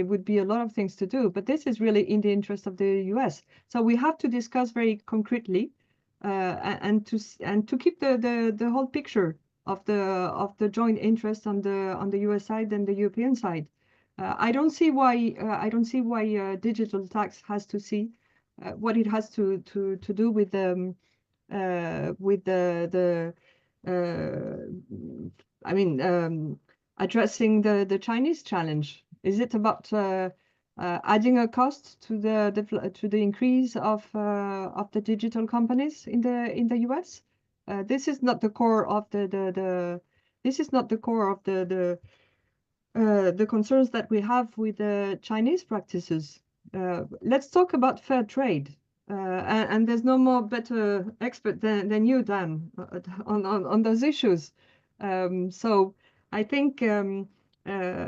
would be a lot of things to do, but this is really in the interest of the US. So we have to discuss very concretely and to keep the whole picture of the joint interest on the US side and the European side. I don't see why digital tax has to see what it has to do with addressing the Chinese challenge. Is it about adding a cost to the increase of the digital companies in the US? This is not the core of the concerns that we have with the Chinese practices. Let's talk about fair trade. And there's no more better expert than you, Dan, on those issues. So I think that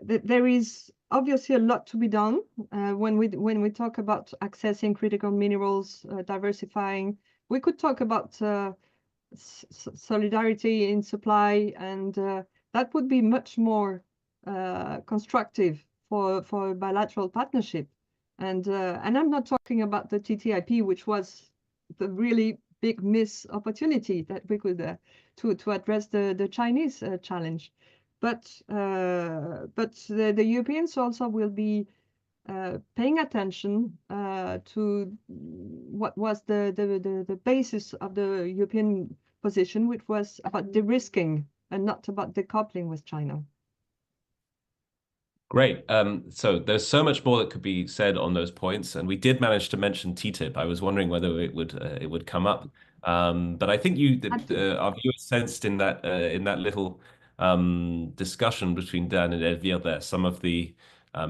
there is obviously a lot to be done when we talk about accessing critical minerals, diversifying. We could talk about solidarity in supply, and that would be much more constructive for bilateral partnership. And I'm not talking about the TTIP, which was the really big miss opportunity that we could to address the Chinese challenge. But the Europeans also will be paying attention to what was the basis of the European position, which was about de-risking and not about decoupling with China. Great. So there's so much more that could be said on those points, and we did manage to mention TTIP. I was wondering whether it would come up, but I think our viewers sensed in that little discussion between Dan and Elvire there some of the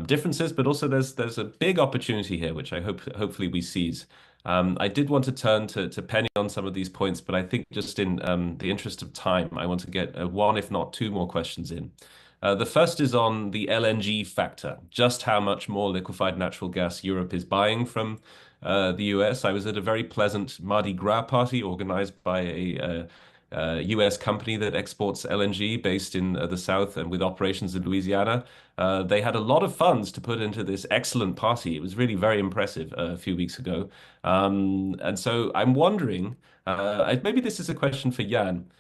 differences, but also there's a big opportunity here, which I hopefully we seize. I did want to turn to Penny on some of these points, but I think just in the interest of time, I want to get one, if not two more questions in. The first is on the LNG factor, just how much more liquefied natural gas Europe is buying from the US. I was at a very pleasant Mardi Gras party organized by a US company that exports LNG based in the South and with operations in Louisiana. They had a lot of funds to put into this excellent party. It was really very impressive a few weeks ago. And so I'm wondering, maybe this is a question for Jan,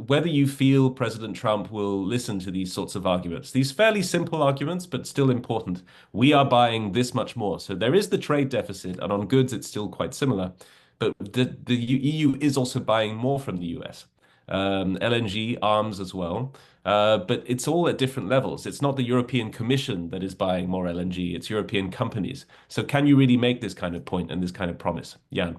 whether you feel President Trump will listen to these sorts of arguments, these fairly simple arguments, but still important. We are buying this much more. So there is the trade deficit, and on goods, it's still quite similar. But the EU is also buying more from the US. LNG, arms as well. But it's all at different levels. It's not the European Commission that is buying more LNG, it's European companies. So can you really make this kind of point and this kind of promise? Jan?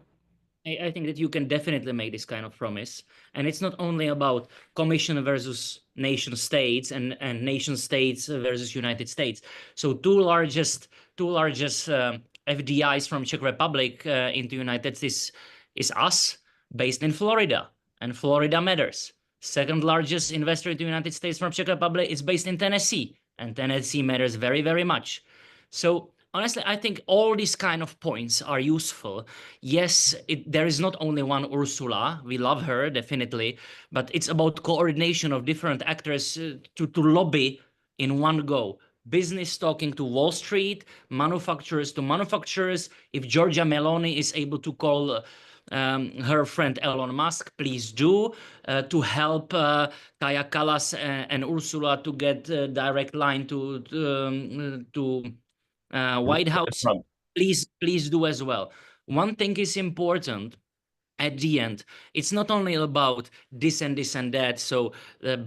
I think that you can definitely make this kind of promise. And it's not only about Commission versus nation states and nation states versus United States. So two largest FDIs from Czech Republic into United States is us, based in Florida, and Florida matters. Second largest investor in the United States from Czech Republic is based in Tennessee, and Tennessee matters very, very much. So honestly, I think all these kind of points are useful. Yes, there is not only one Ursula. We love her, definitely. But it's about coordination of different actors to lobby in one go. Business talking to Wall Street, manufacturers to manufacturers. If Giorgia Meloni is able to call her friend Elon Musk, please do, to help Kaja Kallas and Ursula to get a direct line to White House, please do as well. One thing is important at the end. It's not only about this and this and that, so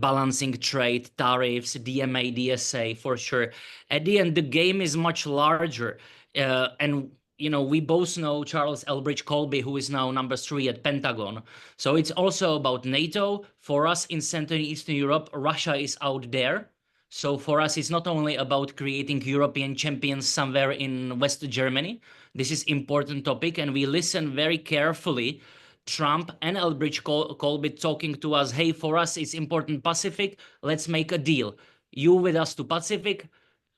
balancing trade, tariffs, DMA, DSA, for sure. At the end, the game is much larger. And we both know Charles Elbridge Colby, who is now number 3 at Pentagon. So it's also about NATO. For us in Central and Eastern Europe, Russia is out there. So for us, it's not only about creating European champions somewhere in West Germany. This is important topic, and we listen very carefully. Trump and Elbridge Colby talking to us, hey, for us, it's important Pacific. Let's make a deal. You with us to Pacific,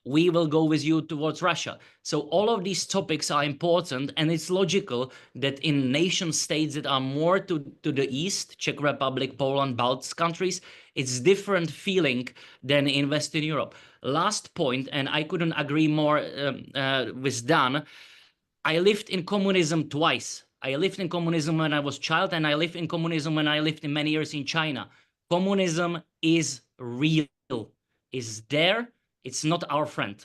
we will go with you towards Russia. So all of these topics are important, and it's logical that in nation states that are more to the east, Czech Republic, Poland, Baltic countries, it's different feeling than in Western Europe. Last point, and I couldn't agree more with Dan, I lived in communism twice. I lived in communism when I was a child, and I lived in communism when I lived in many years in China. Communism is real, is there. It's not our friend.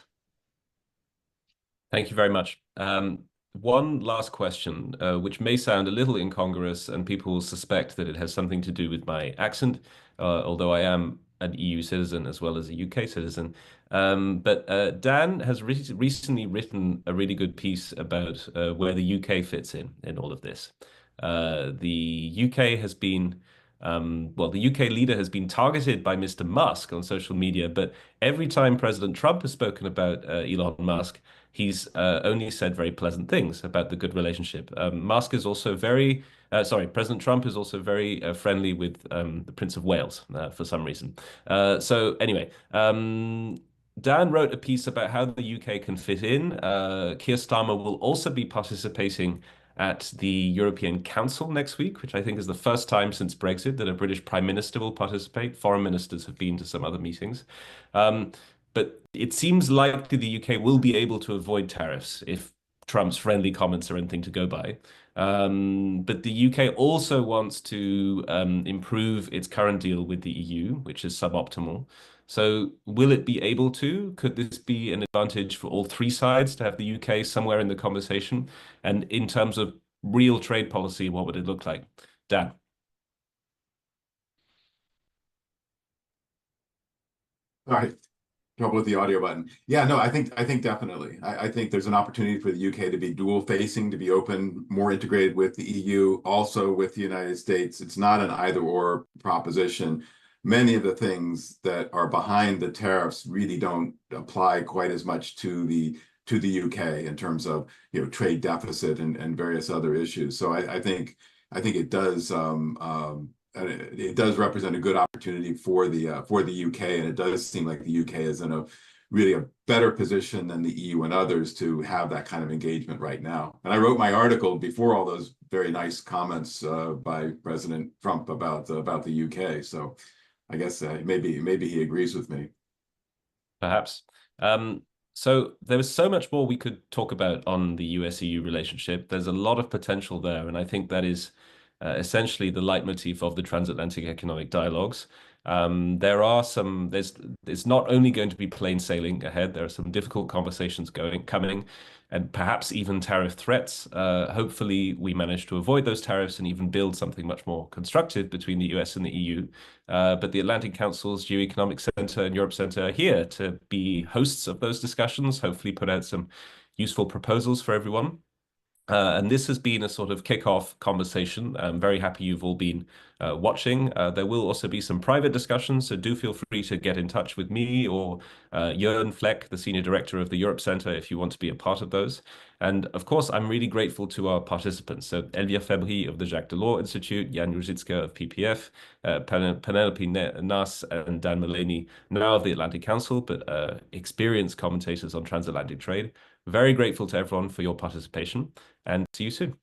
Thank you very much. One last question, which may sound a little incongruous, and people will suspect that it has something to do with my accent, although I am an EU citizen as well as a UK citizen. But Dan has recently written a really good piece about where the UK fits in all of this. The UK has been the UK leader has been targeted by Mr. Musk on social media, but every time President Trump has spoken about Elon Musk, he's only said very pleasant things about the good relationship. Musk is also President Trump is also very friendly with the Prince of Wales for some reason. So anyway, Dan wrote a piece about how the UK can fit in. Keir Starmer will also be participating at the European Council next week, which I think is the first time since Brexit that a British Prime Minister will participate. Foreign ministers have been to some other meetings. But it seems likely the UK will be able to avoid tariffs if Trump's friendly comments are anything to go by. But the UK also wants to improve its current deal with the EU, which is suboptimal. So will it be able to? Could this be an advantage for all 3 sides to have the UK somewhere in the conversation? And in terms of real trade policy, what would it look like? Dan? All right. Trouble with the audio button. Yeah, no, I think definitely. I think there's an opportunity for the UK to be dual facing, to be open, more integrated with the EU, also with the United States. It's not an either or proposition. Many of the things that are behind the tariffs really don't apply quite as much to the UK in terms of trade deficit and various other issues. So I think it does represent a good opportunity for the UK, and it does seem like the UK is in a better position than the EU and others to have that kind of engagement right now. And I wrote my article before all those very nice comments by President Trump about the UK. So I guess maybe he agrees with me. Perhaps. So there was so much more we could talk about on the US-EU relationship. There's a lot of potential there, and I think that is essentially the leitmotif of the transatlantic economic dialogues. There's not only going to be plain sailing ahead, there are some difficult conversations coming, and perhaps even tariff threats. Hopefully we manage to avoid those tariffs and even build something much more constructive between the US and the EU. But the Atlantic Council's GeoEconomics Center and Europe Center are here to be hosts of those discussions, hopefully put out some useful proposals for everyone. And this has been a sort of kickoff conversation. I'm very happy you've all been watching. There will also be some private discussions, so do feel free to get in touch with me or Jörn Fleck, the Senior Director of the Europe Center, if you want to be a part of those. And of course, I'm really grateful to our participants. So Elvia Fabry of the Jacques Delors Institute, Jan Ruzicka of PPF, Penelope Nas and Dan Mulaney, now of the Atlantic Council, but experienced commentators on transatlantic trade. Very grateful to everyone for your participation, and see you soon.